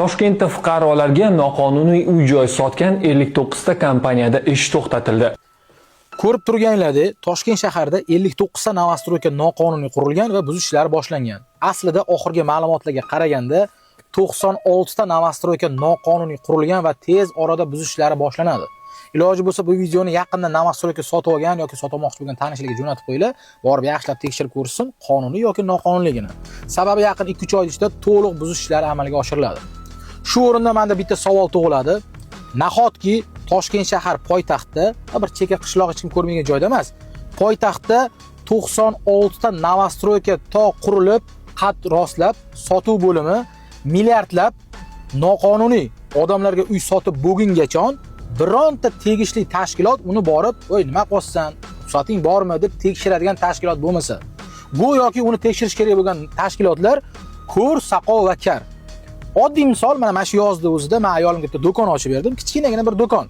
Toshkentda fuqarolarga noqonuniy uy-joy sotgan 59 ta kompaniyada ish to'xtatildi. Ko'rib turganlaringizdek, Toshkent shahrida 59 ta novostroyka noqonuniy qurilgan va buzish ishlari boshlangan. Aslida oxirgi ma'lumotlarga qaraganda 96 ta novostroyka noqonuniy qurilgan va tez orada buzish ishlari boshlanadi. Iloji bo'lsa bu videoni yaqinda novostroyka sotib olgan yoki sotmoqchi bo'lgan tanishlarga jo'natib qo'yinglar, borib yaxshilab tekshirib ko'rsin qonuniy yoki noqonuniyligini. Sababi yaqin 2-3 oy ichida to'liq buzish ishlari amalga oshiriladi. Shu o'rinda menda bitta savol tug'iladi. Nahotki Toshkent shahar poytaxtida, bir chekka qishloq hech kim ko'rmagan joyda emas, poytaxtda 96 ta novostroyka to qurilib, qad rostlab, sotuv bo'limi milliardlab noqonuniy odamlarga uy sotib bo'lgingachon bironta tegishli tashkilot uni borib, "Voy, nima qilyapsan? Ruxsating bormi?" deb tekshiradigan tashkilot bo'lmasa, go'yoki uni tekshirish kerak bo'lgan tashkilotlar ko'r, saqov va kar. Oddiy misol, mana shu yozda o'zida men ayolimga bitta do'kon ochib berdim, kichkinagina bir do'kon.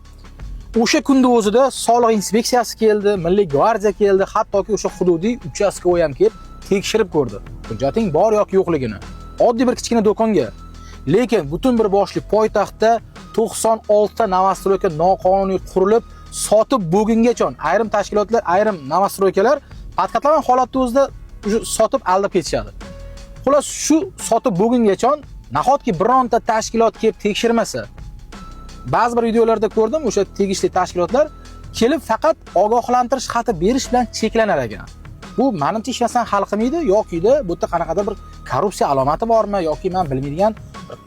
O'sha kunda o'zida soliq inspeksiyasi keldi, Milliy gvardiya keldi, hattoki o'sha hududiy uchastkavoy ham kelib tekshirib ko'rdi. Hujjating bor yoki yo'qligini. Oddiy bir kichkina do'konga. Lekin butun bir boshli poytaxtda 96 ta novostroyka noqonuniy qurilib, sotib bo'lgingachon ayrim tashkilotlar, ayrim novostroykalar faqatlaman holatda o'zida sotib aldab ketishadi. Xolos shu sotib bo'lgingachon nahotki bironta tashkilot kelib tekshirmasa, ba'zi bir videolarda ko'rdim, o'sha tegishli tashkilotlar kelib faqat ogohlantirish xati berish bilan cheklanar ekan. Bu menimcha hech narsani hal qilmaydi, yoki bu yerda qanaqadir bir korrupsiya alomati bormi yoki men bilmaydigan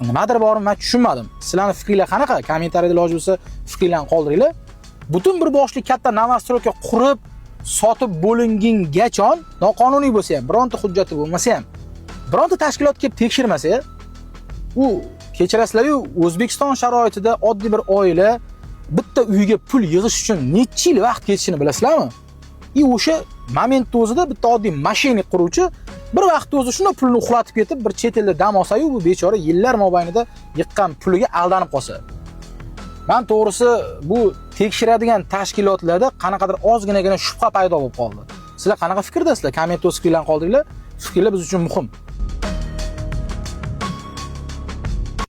nimadir bormi, men tushunmadim. Sizlarning fikringiz qanaqa? Kommentariyada iloji bo'lsa fikringizni qoldiringlar. Butun bir boshli katta novostroyka qurib, sotib bo'lingingachon noqonuniy bo'lsa ham, bironta hujjati bo'lmasa ham, bironta tashkilot kelib tekshirmasa, u kechirasizlar-ku, O'zbekiston sharoitida oddiy bir oila bitta uyga pul yig'ish uchun necha yil vaqt ketishini bilasizlarmi? O'sha momentda o'zida bitta oddiy mashinik quruvchi bir vaqtda o'zi shunday pulni uxlatib ketib, bir chet elda dam olsa-yu, bu bechora yillar mobaynida yiqqan puliga aldanib qolsa. Men to'g'risi bu tekshiradigan tashkilotlarda qanaqadir ozginagina shubha paydo bo'lib qoldi. Sizlar qanaqa fikrdasizlar? Kommentda o'z fikringizni qoldiringlar. Fikrlar biz uchun muhim.